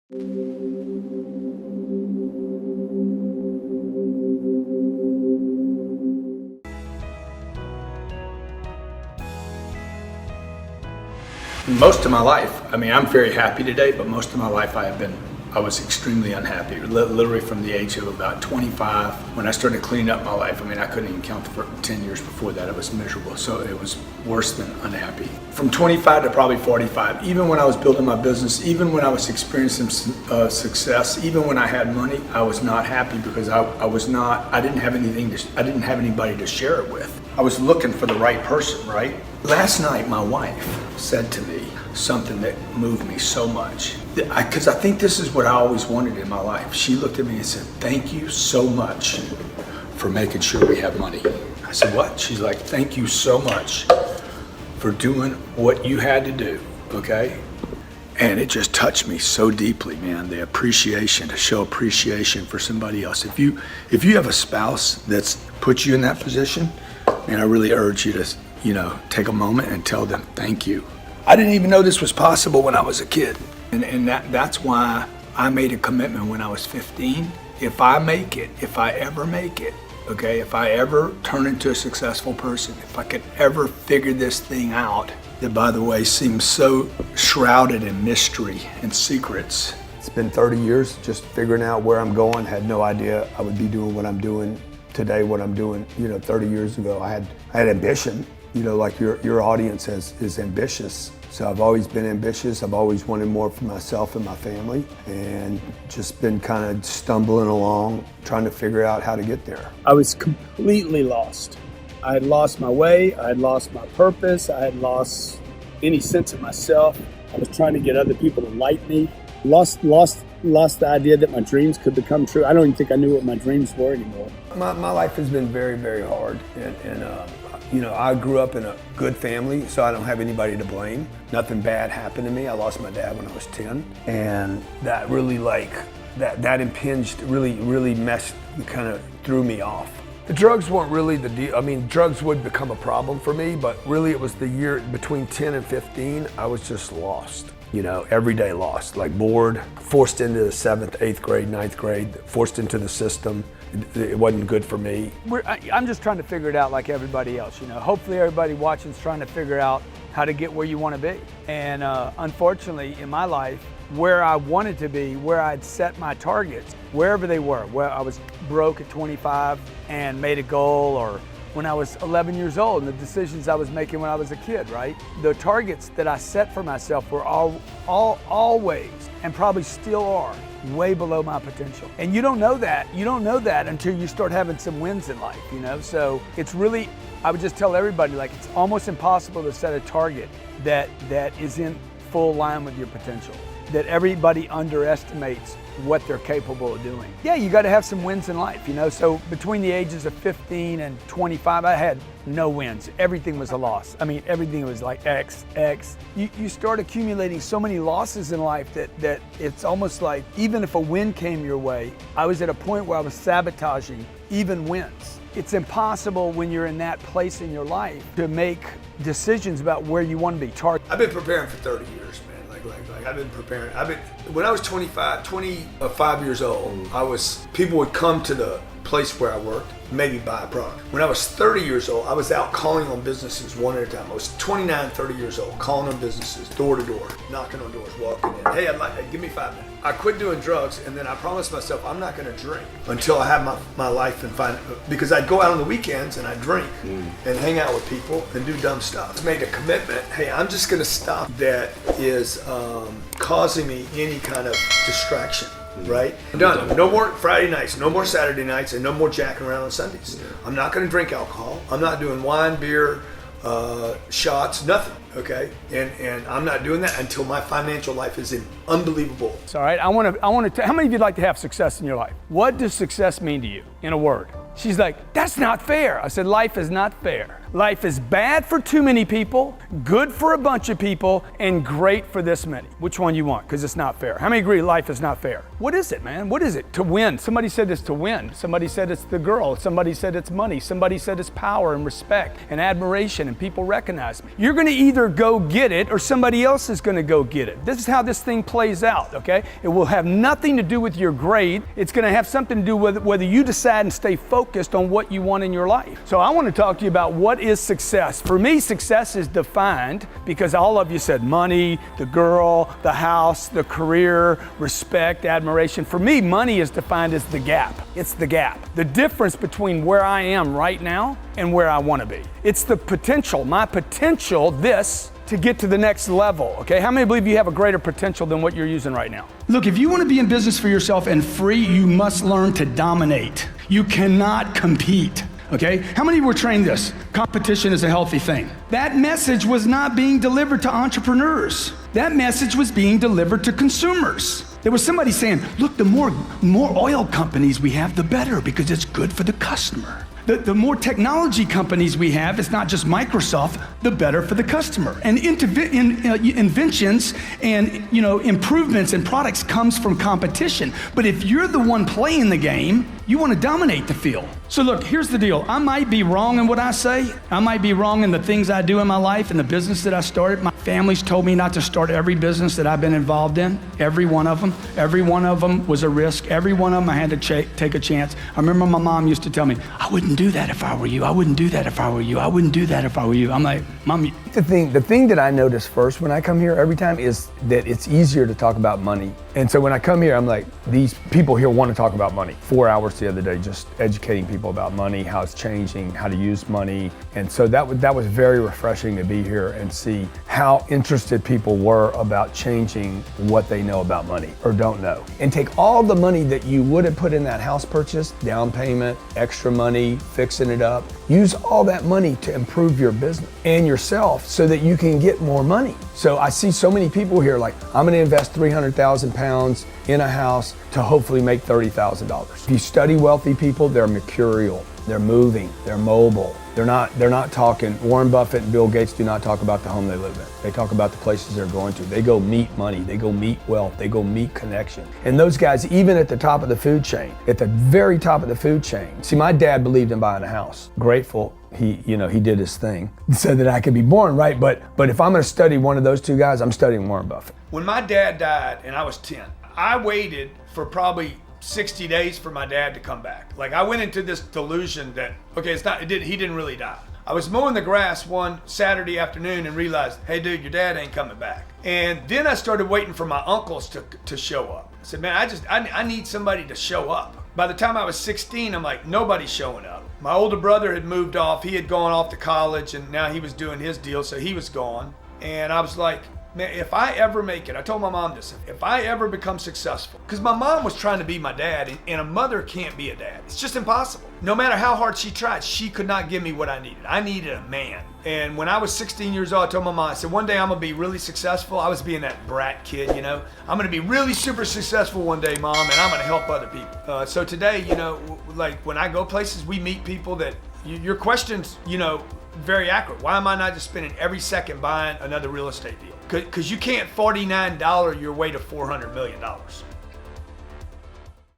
Most of my life, I mean, I'm very happy today, but most of my life I was extremely unhappy, literally from the age of about 25. When I started cleaning up my life, I mean, I couldn't even count for 10 years before that. It was miserable, so it was worse than unhappy. From 25 to probably 45, even when I was building my business, even when I was experiencing success, even when I had money, I was not happy because I didn't have anybody to share it with. I was looking for the right person, right? Last night, my wife said to me something that moved me so much, because I think this is what I always wanted in my life. She looked at me and said, "Thank you so much for making sure we have money." I said, "What?" She's like, "Thank you so much for doing what you had to do," okay? And it just touched me so deeply, man, the appreciation, to show appreciation for somebody else. If you have a spouse that's put you in that position, man, I really urge you to, take a moment and tell them thank you. I didn't even know this was possible when I was a kid. And that's why I made a commitment when I was 15. If I ever make it, okay, if I ever turn into a successful person, if I could ever figure this thing out, that, by the way, seems so shrouded in mystery and secrets. It's been 30 years just figuring out where I'm going. Had no idea I would be doing what I'm doing today, what I'm doing, 30 years ago. I had ambition, like your audience is ambitious. So I've always been ambitious. I've always wanted more for myself and my family, and just been kind of stumbling along, trying to figure out how to get there. I was completely lost. I had lost my way. I had lost my purpose. I had lost any sense of myself. I was trying to get other people to like me. Lost the idea that my dreams could become true. I don't even think I knew what my dreams were anymore. My life has been very, very hard, and I grew up in a good family, so I don't have anybody to blame. Nothing bad happened to me. I lost my dad when I was 10, and that really that impinged, really messed, kind of threw me off. The drugs weren't really the deal. I mean, drugs would become a problem for me, but really it was the year between 10 and 15, I was just lost. Every day lost, like bored, forced into the 7th, 8th grade, 9th grade, forced into the system. It wasn't good for me. I'm just trying to figure it out like everybody else. Hopefully everybody watching is trying to figure out how to get where you want to be. And unfortunately, in my life, where I wanted to be, where I'd set my targets, wherever they were, where I was broke at 25 and made a goal, or when I was 11 years old, and the decisions I was making when I was a kid, right? The targets that I set for myself were always, and probably still are, way below my potential. And you don't know that. You don't know that until you start having some wins in life, So it's really, I would just tell everybody, it's almost impossible to set a target that is in full line with your potential, that everybody underestimates what they're capable of doing. Yeah, you got to have some wins in life, So between the ages of 15 and 25, I had no wins. Everything was a loss. I mean, everything was like X. You start accumulating so many losses in life that it's almost like, even if a win came your way, I was at a point where I was sabotaging even wins. It's impossible when you're in that place in your life to make decisions about where you want to be. I've been preparing for 30 years, man. I've been preparing. When I was 25 years old, people would come to the place where I worked, maybe buy a product. When I was 30 years old, I was out calling on businesses one at a time. I was 29, 30 years old, calling on businesses, door to door, knocking on doors, walking in. Hey, give me 5 minutes. I quit doing drugs, and then I promised myself I'm not going to drink until I have my life and because I'd go out on the weekends and I'd drink and hang out with people and do dumb stuff. I made a commitment. Hey, I'm just going to stop. That is causing me any kind of distraction. Right? Done. No more Friday nights, no more Saturday nights, and no more jacking around on Sundays. I'm not going to drink alcohol. I'm not doing wine, beer, shots, nothing. Okay, and I'm not doing that until my financial life is in unbelievable. All right. I want to. How many of you'd like to have success in your life? What does success mean to you in a word? She's like, that's not fair. I said, life is not fair. Life is bad for too many people, good for a bunch of people, and great for this many. Which one you want? Because it's not fair. How many agree life is not fair? What is it, man? What is it? To win. Somebody said it's to win. Somebody said it's the girl. Somebody said it's money. Somebody said it's power and respect and admiration and people recognize me. You're going to either go get it or somebody else is going to go get it. This is how this thing plays out, okay? It will have nothing to do with your grade. It's going to have something to do with whether you decide and stay focused on what you want in your life. So I want to talk to you about what is success. For me, success is defined because all of you said money, the girl, the house, the career, respect, admiration. For me, money is defined as the gap. It's the gap. The difference between where I am right now and where I want to be. It's the potential, my potential, to get to the next level, okay? How many believe you have a greater potential than what you're using right now? Look, if you want to be in business for yourself and free, you must learn to dominate. You cannot compete. Okay? How many were trained this? Competition is a healthy thing. That message was not being delivered to entrepreneurs. That message was being delivered to consumers. There was somebody saying, look, the more oil companies we have, the better, because it's good for the customer. The more technology companies we have, it's not just Microsoft, the better for the customer. And inventions and improvements in products comes from competition. But if you're the one playing the game, you want to dominate the field. So look, here's the deal. I might be wrong in what I say. I might be wrong in the things I do in my life and the business that I started. My family's told me not to start every business that I've been involved in. Every one of them. Every one of them was a risk. Every one of them I had to take a chance. I remember my mom used to tell me, I wouldn't do that if I were you. I wouldn't do that if I were you. I wouldn't do that if I were you. I'm like, Mom. The thing that I notice first when I come here every time is that it's easier to talk about money. And so when I come here, I'm like, these people here want to talk about money. 4 hours the other day, just educating people about money, how it's changing, how to use money. And so that was very refreshing to be here and see how interested people were about changing what they know about money or don't know. And take all the money that you would have put in that house purchase, down payment, extra money, fixing it up, use all that money to improve your business and yourself so that you can get more money. So I see so many people here like, I'm gonna invest 300,000 pounds in a house to hopefully make $30,000. If you study wealthy people, they're mercurial, they're moving, they're mobile. They're not talking, Warren Buffett and Bill Gates do not talk about the home they live in. They talk about the places they're going to. They go meet money, they go meet wealth, they go meet connection. And those guys, even at the top of the food chain, at the very top of the food chain. See, my dad believed in buying a house. Grateful he did his thing so that I could be born, right? But if I'm gonna study one of those two guys, I'm studying Warren Buffett. When my dad died and I was 10, I waited for probably 60 days for my dad to come back. Like I went into this delusion that, okay, he didn't really die. I was mowing the grass one Saturday afternoon and realized, hey dude, your dad ain't coming back. And then I started waiting for my uncles to show up. I said, man, I need somebody to show up. By the time I was 16, I'm like, nobody's showing up. My older brother had moved off. He had gone off to college and now he was doing his deal, so he was gone. And I was like, man, if I ever make it, I told my mom this, if I ever become successful, because my mom was trying to be my dad, and a mother can't be a dad. It's just impossible. No matter how hard she tried, she could not give me what I needed. I needed a man. And when I was 16 years old, I told my mom, I said, one day I'm gonna be really successful. I was being that brat kid, I'm gonna be really super successful one day, Mom, and I'm gonna help other people. So today, like when I go places, we meet people that, your question's, very accurate. Why am I not just spending every second buying another real estate deal? Because you can't $49 your way to $400 million.